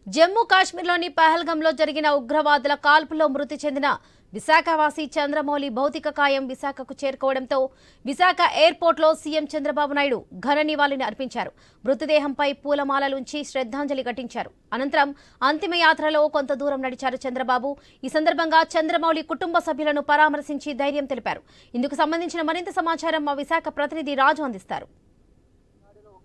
జమ్మూ కాశ్మీర్లోని పహల్గంలో జరిగిన ఉగ్రవాదుల కాల్పులో మృతి చెందిన విశాఖవాసి చంద్రమౌళి భౌతిక కాయం విశాఖకు చేరుకోవడంతో విశాఖ ఎయిర్పోర్ట్లో సీఎం చంద్రబాబు నాయుడు ఘన నివాళిని అర్పించారు. మృతదేహంపై పూలమాలలుంచి శ్రద్ధాంజలి ఘటించారు. అనంతరం అంతిమయాత్రలో కొంత దూరం నడిచారు చంద్రబాబు. ఈ సందర్భంగా చంద్రమౌళి కుటుంబ సభ్యులను పరామర్శించి ధైర్యం తెలిపారు. ఇందుకు సంబంధించిన మరింత సమాచారం మా విశాఖ ప్రతినిధి రాజు అందిస్తారు.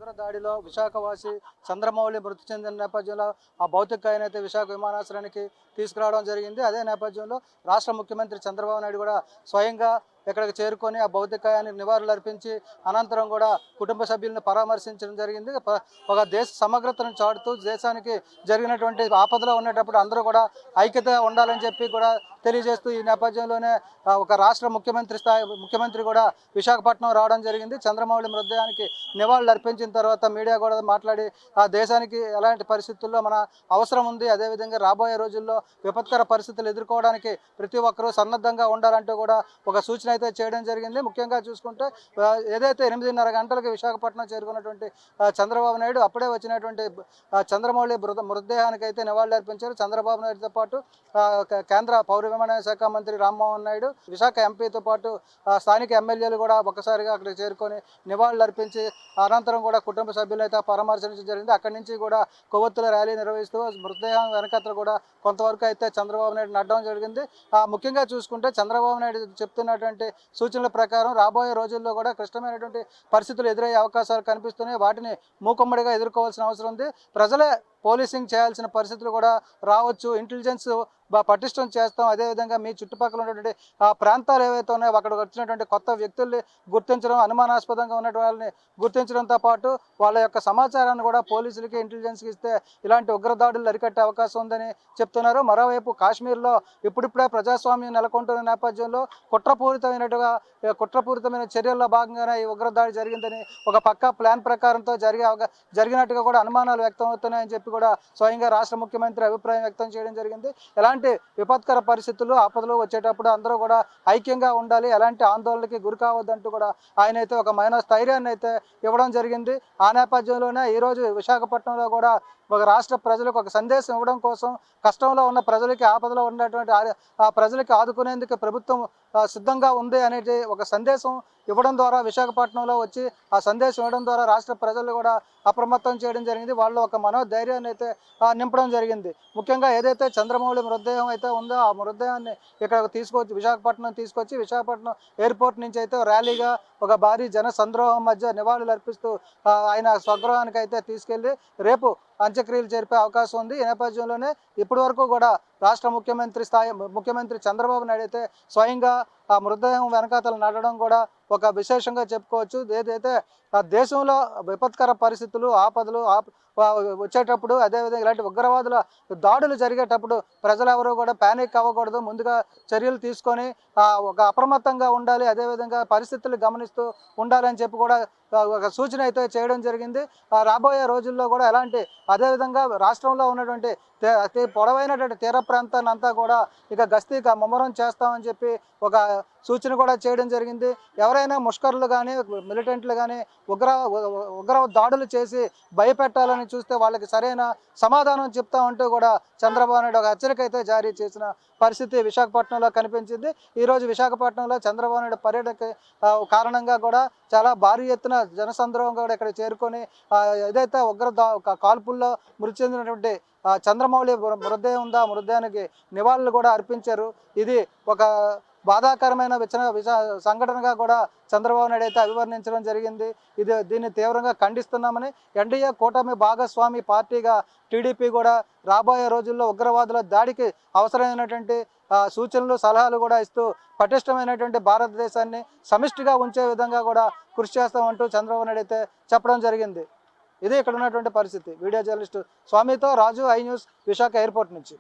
ఉగ్ర దాడిలో విశాఖవాసి చంద్రమౌళి మృతి చెందిన నేపథ్యంలో ఆ భౌతిక కాయాన్ని అయితే విశాఖ విమానాశ్రయానికి తీసుకురావడం జరిగింది. అదే నేపథ్యంలో రాష్ట్ర ముఖ్యమంత్రి చంద్రబాబు నాయుడు కూడా స్వయంగా ఇక్కడికి చేరుకొని ఆ భౌతిక కాయానికి నివాళులు అర్పించి అనంతరం కూడా కుటుంబ సభ్యులను పరామర్శించడం జరిగింది. ఒక దేశ సమగ్రతను చాటుతూ దేశానికి జరిగినటువంటి ఆపదలో ఉండేటప్పుడు అందరూ కూడా ఐక్యత ఉండాలని చెప్పి కూడా తెలియజేస్తూ ఈ నేపథ్యంలోనే ఒక రాష్ట్ర ముఖ్యమంత్రి కూడా విశాఖపట్నం రావడం జరిగింది. చంద్రమౌళి మృతదేహానికి నివాళులు అర్పించిన తర్వాత మీడియా కూడా మాట్లాడి ఆ దేశానికి ఎలాంటి పరిస్థితుల్లో మన అవసరం ఉంది, అదేవిధంగా రాబోయే రోజుల్లో విపత్కర పరిస్థితులు ఎదుర్కోవడానికి ప్రతి ఒక్కరూ సన్నద్ధంగా ఉండాలంటూ కూడా ఒక సూచన అయితే చేయడం జరిగింది. ముఖ్యంగా చూసుకుంటే ఏదైతే 8:30 గంటలకు విశాఖపట్నం చేరుకున్నటువంటి చంద్రబాబు నాయుడు అప్పుడే వచ్చినటువంటి చంద్రమౌళి మృతదేహానికి అయితే నివాళులు అర్పించారు. చంద్రబాబు నాయుడుతో పాటు కేంద్ర పౌర విమానయాన శాఖ మంత్రి రామ్మోహన్ నాయుడు, విశాఖ ఎంపీతో పాటు స్థానిక ఎమ్మెల్యేలు కూడా ఒక్కసారిగా అక్కడికి చేరుకొని నివాళులు అర్పించి అనంతరం కూడా కుటుంబ సభ్యులు అయితే పరామర్శించడం జరిగింది. అక్కడి నుంచి కూడా కొవ్వొత్తుల ర్యాలీ నిర్వహిస్తూ మృతదేహం వెనకత్ర కూడా కొంతవరకు అయితే చంద్రబాబు నాయుడు నడడం జరిగింది. ముఖ్యంగా చూసుకుంటే చంద్రబాబు నాయుడు చెప్తున్నటువంటి సూచనల ప్రకారం రాబోయే రోజుల్లో కూడా క్లిష్టమైనటువంటి పరిస్థితులు ఎదురయ్యే అవకాశాలు కనిపిస్తున్నాయి. వాటిని మూకుమ్మడిగా ఎదుర్కోవాల్సిన అవసరం ఉంది. ప్రజలే పోలీసింగ్ చేయాల్సిన పరిస్థితులు కూడా రావచ్చు. ఇంటెలిజెన్స్ పటిష్టం చేస్తాం. అదేవిధంగా మీ చుట్టుపక్కల ఉన్నటువంటి ప్రాంతాలు ఏవైతే ఉన్నాయో అక్కడికి వచ్చినటువంటి కొత్త వ్యక్తుల్ని గుర్తించడం, అనుమానాస్పదంగా ఉన్నటువంటి వాళ్ళని గుర్తించడంతో పాటు వాళ్ళ యొక్క సమాచారాన్ని కూడా పోలీసులకి ఇంటెలిజెన్స్కి ఇస్తే ఇలాంటి ఉగ్రదాడులు అరికట్టే అవకాశం ఉందని చెప్తున్నారు. మరోవైపు కాశ్మీర్లో ఇప్పుడిప్పుడే ప్రజాస్వామ్యం నెలకొంటున్న నేపథ్యంలో కుట్రపూరితమైన చర్యల్లో భాగంగానే ఈ ఉగ్రదాడి జరిగిందని ఒక పక్కా ప్లాన్ ప్రకారంతో జరిగినట్టుగా కూడా అనుమానాలు వ్యక్తం అవుతున్నాయని చెప్పి కూడా స్వయంగా రాష్ట్ర ముఖ్యమంత్రి అభిప్రాయం వ్యక్తం చేయడం జరిగింది. ఎలాంటి విపత్కర పరిస్థితులు ఆపదలు వచ్చేటప్పుడు అందరూ కూడా ఐక్యంగా ఉండాలి, ఎలాంటి ఆందోళనకి గురి కావద్దంటూ కూడా ఆయన అయితే ఒక స్థైర్యాన్ని అయితే ఇవ్వడం జరిగింది. ఆ నేపథ్యంలోనే ఈరోజు విశాఖపట్నంలో కూడా ఒక రాష్ట్ర ప్రజలకు ఒక సందేశం ఇవ్వడం కోసం కష్టంలో ఉన్న ప్రజలకి, ఆపదలో ఉన్నటువంటి ఆ ప్రజలకి ఆదుకునేందుకు ప్రభుత్వం సిద్ధంగా ఉంది అనేది ఒక సందేశం ఇవ్వడం ద్వారా విశాఖపట్నంలో వచ్చి ఆ సందేశం ఇవ్వడం ద్వారా రాష్ట్ర ప్రజలు కూడా అప్రమత్తం చేయడం జరిగింది. వాళ్ళు ఒక మనోధైర్యాన్ని అయితే నింపడం జరిగింది. ముఖ్యంగా ఏదైతే చంద్రమౌళి మృతదేహం అయితే ఉందో ఆ మృతదేహాన్ని ఇక్కడ విశాఖపట్నం తీసుకొచ్చి విశాఖపట్నం ఎయిర్పోర్ట్ నుంచి అయితే ర్యాలీగా ఒక భారీ జన సంద్రోహం మధ్య నివాళులు అర్పిస్తూ ఆయన స్వగృహానికి అయితే తీసుకెళ్లి రేపు అంత్యక్రియలు జరిపే అవకాశం ఉంది. ఈ నేపథ్యంలోనే ఇప్పటి వరకు కూడా రాష్ట్ర ముఖ్యమంత్రి చంద్రబాబు నాయుడు అయితే స్వయంగా ఆ మృతదేహం వెనకాతలు నడవడం కూడా ఒక విశేషంగా చెప్పుకోవచ్చు. ఏదైతే ఆ దేశంలో విపత్కర పరిస్థితులు, ఆపదలు వచ్చేటప్పుడు, అదేవిధంగా ఇలాంటి ఉగ్రవాదుల దాడులు జరిగేటప్పుడు ప్రజలు ఎవరు కూడా ప్యానిక్ అవ్వకూడదు, ముందుగా చర్యలు తీసుకొని ఒక అప్రమత్తంగా ఉండాలి, అదేవిధంగా పరిస్థితులు గమనిస్తూ ఉండాలని చెప్పి కూడా ఒక సూచన అయితే చేయడం జరిగింది. రాబోయే రోజుల్లో కూడా అదేవిధంగా రాష్ట్రంలో ఉన్నటువంటి అతి పొడవైనటువంటి తీర ప్రాంతాన్ని అంతా కూడా ఇక గస్తీగా ముమ్మరం చేస్తామని చెప్పి ఒక సూచన కూడా చేయడం జరిగింది. ఎవరైనా ముష్కరులు కానీ మిలిటెంట్లు కానీ ఉగ్ర దాడులు చేసి భయపెట్టాలని చూస్తే వాళ్ళకి సరైన సమాధానం చెప్తామంటూ కూడా చంద్రబాబు నాయుడు ఒక హెచ్చరిక అయితే జారీ చేసిన పరిస్థితి విశాఖపట్నంలో కనిపించింది. ఈరోజు విశాఖపట్నంలో చంద్రబాబు నాయుడు పర్యటన కారణంగా కూడా చాలా భారీ ఎత్తున జనసంద్రోహం కూడా ఇక్కడ చేరుకొని ఏదైతే కాల్పుల్లో మృతి చెందినటువంటి చంద్రమౌళి మృతదేహం ఉందో ఆ మృతదేహానికి నివాళులు కూడా అర్పించారు. ఇది ఒక బాధాకరమైన సంఘటనగా కూడా చంద్రబాబు నాయుడు అయితే అభివర్ణించడం జరిగింది. దీన్ని తీవ్రంగా ఖండిస్తున్నామని ఎన్డీఏ కూటమి భాగస్వామి పార్టీగా టీడీపీ కూడా రాబోయే రోజుల్లో ఉగ్రవాదుల దాడికి అవసరమైనటువంటి సూచనలు, సలహాలు కూడా ఇస్తూ పటిష్టమైనటువంటి భారతదేశాన్ని సమిష్టిగా ఉంచే విధంగా కూడా కృషి చేస్తామంటూ చంద్రబాబు నాయుడు అయితే చెప్పడం జరిగింది. ఇది ఇక్కడ ఉన్నటువంటి పరిస్థితి. వీడియో జర్నలిస్టు స్వామితో రాజు, ఐ న్యూస్, విశాఖ ఎయిర్పోర్ట్ నుంచి.